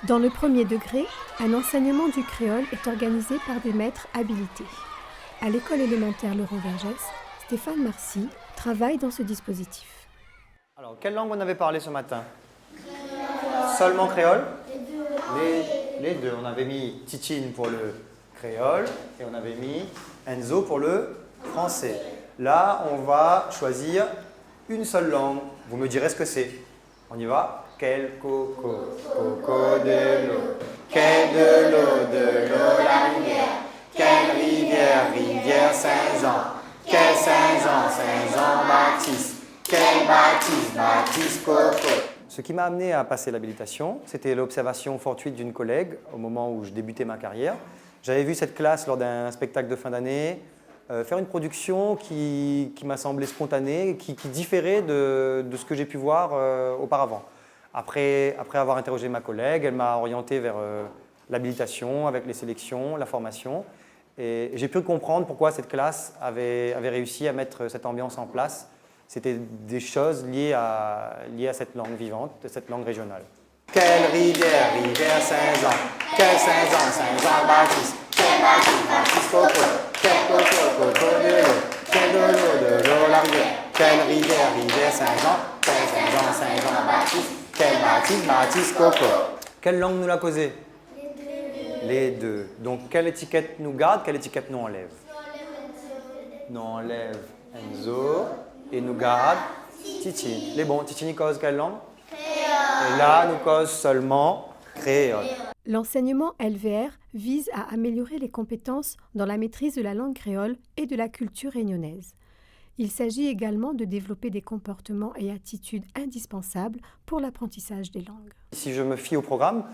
Dans le premier degré, un enseignement du créole est organisé par des maîtres habilités. À l'école élémentaire Laurent Vergès, Stéphane Marcy travaille dans ce dispositif. Alors, quelle langue on avait parlé ce matin? Seulement créole? Les deux. On avait mis Titine pour le créole et on avait mis Enzo pour le français. Là, on va choisir une seule langue. Vous me direz ce que c'est. On y va? Quel coco? Coco de l'eau. Quai de l'eau, la rivière. Quelle rivière? Rivière Saint-Jean. Quel Saint-Jean? Saint-Jean-Baptiste. Quel Baptiste? Baptiste Coco. Ce qui m'a amené à passer l'habilitation, c'était l'observation fortuite d'une collègue au moment où je débutais ma carrière. J'avais vu cette classe lors d'un spectacle de fin d'année faire une production qui m'a semblé spontanée, qui différait de ce que j'ai pu voir auparavant. Après avoir interrogé ma collègue, elle m'a orienté vers l'habilitation avec les sélections, la formation. Et j'ai pu comprendre pourquoi cette classe avait réussi à mettre cette ambiance en place. C'était des choses liées à cette langue vivante, cette langue régionale. Quelle rivière? Rivière Saint-Jean. Quel Saint-Jean? Saint-Jean-Baptiste. Quel Baptiste? Baptiste Coco. Quel Coco? Coco de l'eau. Quel de l'eau, la rivière. Quelle rivière? Rivière Saint-Jean. Quel Saint-Jean? Saint-Jean-Baptiste. Quel Baptiste? Baptiste Coco. Quelle langue nous l'a causé? Les deux. Donc, quelle étiquette nous garde, quelle étiquette nous enlève? Nous enlève Enzo et nous garde Titine. Les bons, Titine, il cause quelle langue? Créole. Et là, nous cause seulement créole. L'enseignement LVR vise à améliorer les compétences dans la maîtrise de la langue créole et de la culture réunionnaise. Il s'agit également de développer des comportements et attitudes indispensables pour l'apprentissage des langues. Si je me fie au programme,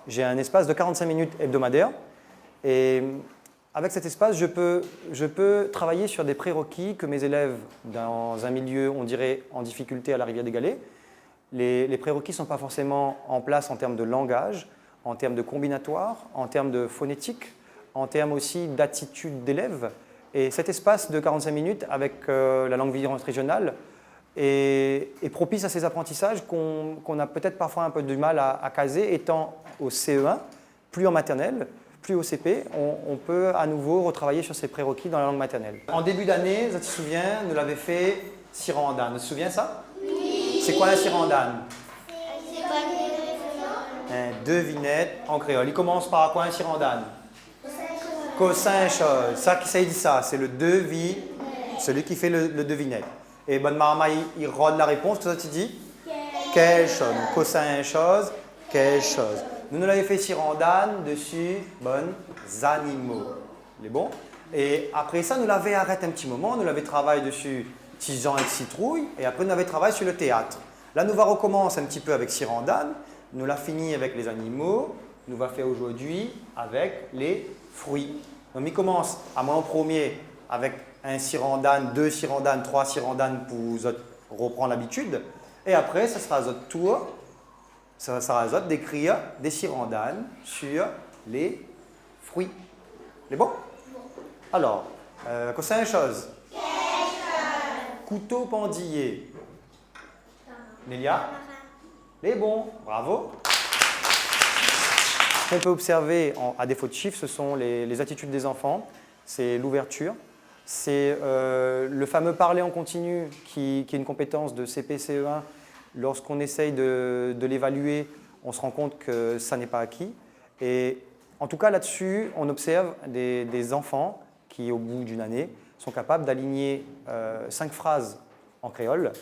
j'ai un espace de 45 minutes hebdomadaires et avec cet espace, je peux travailler sur des prérequis que mes élèves dans un milieu, on dirait, en difficulté à la Rivière des Galets. Les prérequis ne sont pas forcément en place en termes de langage, en termes de combinatoire, en termes de phonétique, en termes aussi d'attitude d'élèves. Et cet espace de 45 minutes avec la langue vivante régionale est propice à ces apprentissages qu'on a peut-être parfois un peu du mal à caser, étant au CE1, plus en maternelle, plus au CP, on peut à nouveau retravailler sur ces prérequis dans la langue maternelle. En début d'année, ça te souviens, nous l'avait fait Sirandan. Tu te souviens ça? Oui. C'est quoi un Sirandan? Un devinette en créole. Il commence par quoi un Sirandan? Cossin chose. Ça, qui dit ça? C'est le devis, celui qui fait le devinette. Et bonne marma, il rôde la réponse, tout ça tu dis? Quelle chose. Cossin chose, quelle chose. Nous l'avons fait Sirandan dessus, bonnes animaux. Les bons. Et après ça, nous l'avons arrêté un petit moment, nous l'avons travaillé dessus tisane et citrouille, et après nous l'avons travaillé sur le théâtre. Là, nous va recommencer un petit peu avec Sirandan, nous l'avons fini avec les animaux, nous va faire aujourd'hui avec les fruits. Donc, il commence à mon premier avec un Sirandan, deux Sirandan, trois Sirandan pour reprendre l'habitude, et après, ça sera votre tour. Ça sera d'écrire des Sirandan sur les fruits. Les bons? Alors, c'est une chose. Couteau pendillé. Nélia? Les bons, bravo. Ce qu'on peut observer à défaut de chiffres, ce sont les attitudes des enfants, c'est l'ouverture, c'est le fameux parler en continu qui est une compétence de CP-CE1. Lorsqu'on essaye de l'évaluer, on se rend compte que ça n'est pas acquis. Et en tout cas, là-dessus, on observe des enfants qui, au bout d'une année, sont capables d'aligner 5 phrases en créole.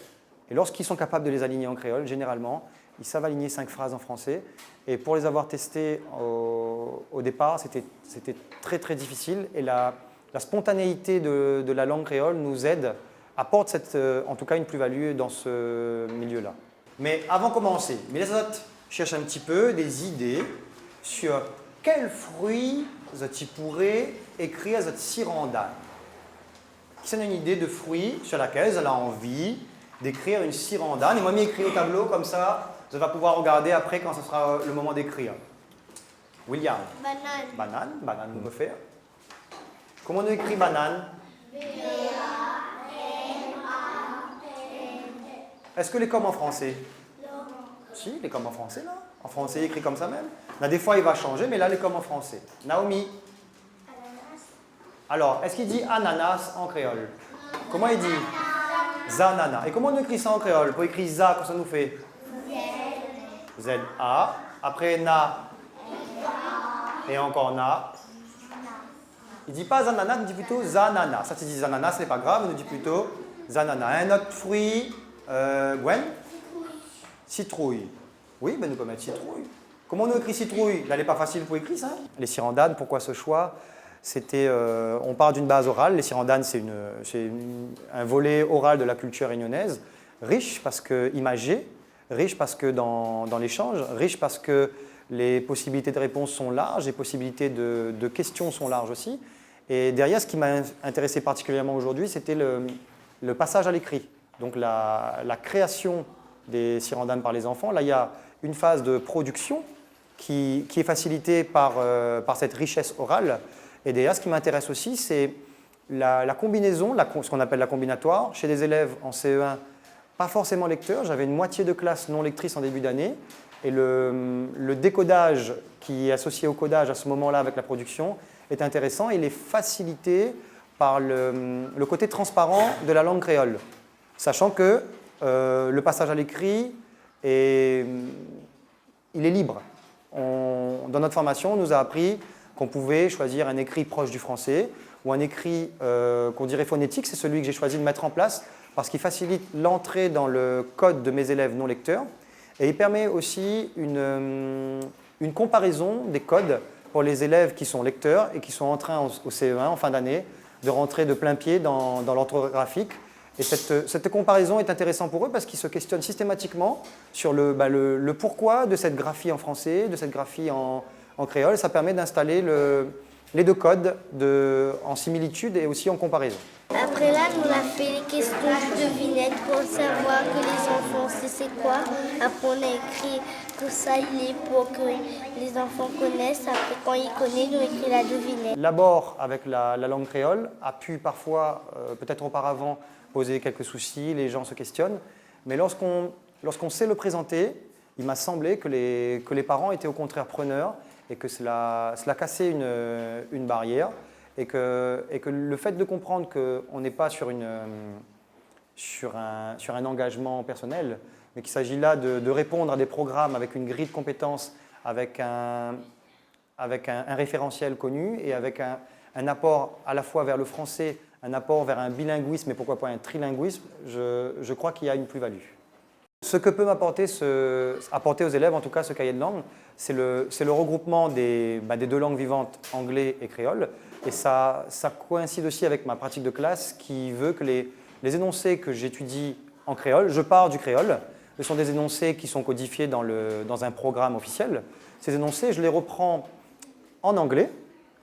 Et lorsqu'ils sont capables de les aligner en créole, généralement, ils savent aligner 5 phrases en français. Et pour les avoir testés au départ, c'était très très difficile. Et la spontanéité de la langue créole nous aide, apporte en tout cas une plus-value dans ce milieu-là. Mais avant de commencer, les autres cherchent un petit peu des idées sur quels fruits ils pourraient écrire à Sirandan. Qui a une idée de fruits sur laquelle ils ont envie d'écrire une Sirandan. Et moi, m'écrit au tableau comme ça, vous allez pouvoir regarder après quand ce sera le moment d'écrire. William. Banane. Banane, vous me faire. Comment on écrit banane? Est-ce que les comme en français? Non. Si, les comme en français là. En français, il écrit comme ça même. Là, des fois, il va changer, mais là, il est comme en français. Naomi. Alors, est-ce qu'il dit ananas en créole? Comment il dit? Zanana. Et comment on écrit ça en créole? Pour écrire za, qu'est-ce que ça nous fait? Z-A. Après na. Et encore na. Il ne dit pas zanana, il dit plutôt zanana. Ça, tu dis zanana, ce n'est pas grave, il nous dit plutôt zanana. Un autre fruit, Gwen? Citrouille. Oui, ben nous pouvons mettre citrouille. Comment on écrit citrouille? Là, elle n'est pas facile pour écrire ça. Les Sirandane, pourquoi ce choix? On part d'une base orale. Les Sirandane, c'est un volet oral de la culture réunionnaise, riche parce que imagé, riche parce que dans l'échange, riche parce que les possibilités de réponse sont larges, les possibilités de questions sont larges aussi. Et derrière, ce qui m'a intéressé particulièrement aujourd'hui, c'était le passage à l'écrit. Donc la création des Sirandane par les enfants. Là, il y a une phase de production qui est facilitée par cette richesse orale. Et derrière, ce qui m'intéresse aussi, c'est la combinaison, ce qu'on appelle la combinatoire, chez des élèves en CE1, pas forcément lecteurs. J'avais une moitié de classe non lectrice en début d'année. Et le décodage qui est associé au codage à ce moment-là avec la production est intéressant. Il est facilité par le côté transparent de la langue créole. Sachant que le passage à l'écrit, il est libre. Dans notre formation, on nous a appris qu'on pouvait choisir un écrit proche du français ou un écrit qu'on dirait phonétique. C'est celui que j'ai choisi de mettre en place parce qu'il facilite l'entrée dans le code de mes élèves non lecteurs. Et il permet aussi une comparaison des codes pour les élèves qui sont lecteurs et qui sont en train au CE1 en fin d'année de rentrer de plein pied dans l'orthographique. Et cette comparaison est intéressante pour eux parce qu'ils se questionnent systématiquement sur le pourquoi de cette graphie en français, de cette graphie en créole. Ça permet d'installer les deux codes en similitude et aussi en comparaison. Après là, on a fait les questions de devinette pour savoir que les enfants, c'est quoi. Après, on a écrit que ça, il est pour que les enfants connaissent. Après, quand ils connaissent, on écrit la devinette. L'abord avec la langue créole a pu parfois, peut-être auparavant, poser quelques soucis, les gens se questionnent. Mais lorsqu'on sait le présenter, il m'a semblé que les parents étaient au contraire preneurs et que cela cassait une barrière. Et que le fait de comprendre qu'on n'est pas sur un engagement personnel, mais qu'il s'agit là de répondre à des programmes avec une grille de compétences, avec un référentiel connu et avec un apport à la fois vers le français, un apport vers un bilinguisme et pourquoi pas un trilinguisme, je crois qu'il y a une plus-value. Ce que peut apporter aux élèves, en tout cas ce cahier de langue, c'est le regroupement des deux langues vivantes, anglais et créole. Et ça coïncide aussi avec ma pratique de classe qui veut que les énoncés que j'étudie en créole, je pars du créole, ce sont des énoncés qui sont codifiés dans un programme officiel. Ces énoncés, je les reprends en anglais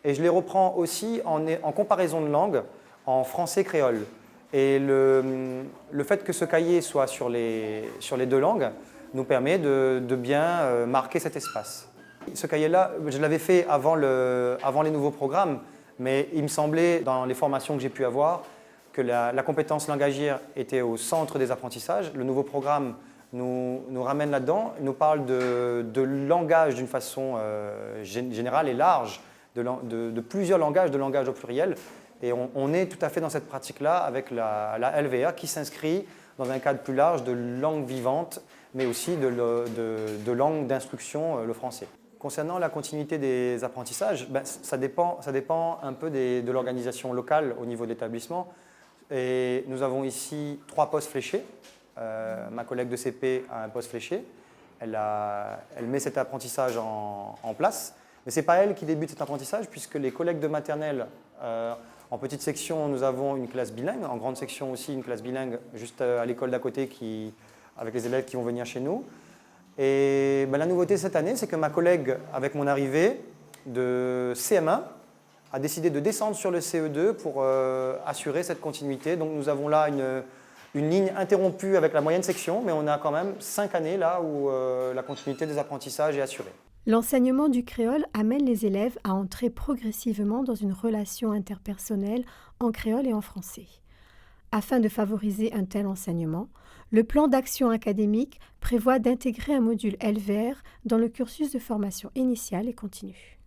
et je les reprends aussi en comparaison de langue en français-créole. Et le fait que ce cahier soit sur les deux langues nous permet de bien marquer cet espace. Ce cahier-là, je l'avais fait avant les nouveaux programmes, mais il me semblait, dans les formations que j'ai pu avoir, que la compétence langagière était au centre des apprentissages. Le nouveau programme nous ramène là-dedans, nous parle de langage d'une façon générale et large, de plusieurs langages, de langage au pluriel. Et on est tout à fait dans cette pratique-là avec la LVR qui s'inscrit dans un cadre plus large de langue vivante, mais aussi de langue d'instruction, le français. Concernant la continuité des apprentissages, ça dépend un peu de l'organisation locale au niveau de l'établissement. Et nous avons ici 3 postes fléchés. Ma collègue de CP a un poste fléché. Elle met cet apprentissage en place. Mais ce n'est pas elle qui débute cet apprentissage puisque les collègues de maternelle, en petite section, nous avons une classe bilingue. En grande section aussi, une classe bilingue juste à l'école d'à côté avec les élèves qui vont venir chez nous. Et la nouveauté cette année, c'est que ma collègue, avec mon arrivée de CM1, a décidé de descendre sur le CE2 pour assurer cette continuité. Donc nous avons là une ligne interrompue avec la moyenne section, mais on a quand même 5 années là où la continuité des apprentissages est assurée. L'enseignement du créole amène les élèves à entrer progressivement dans une relation interpersonnelle en créole et en français. Afin de favoriser un tel enseignement, Le plan d'action académique prévoit d'intégrer un module LVR dans le cursus de formation initiale et continue.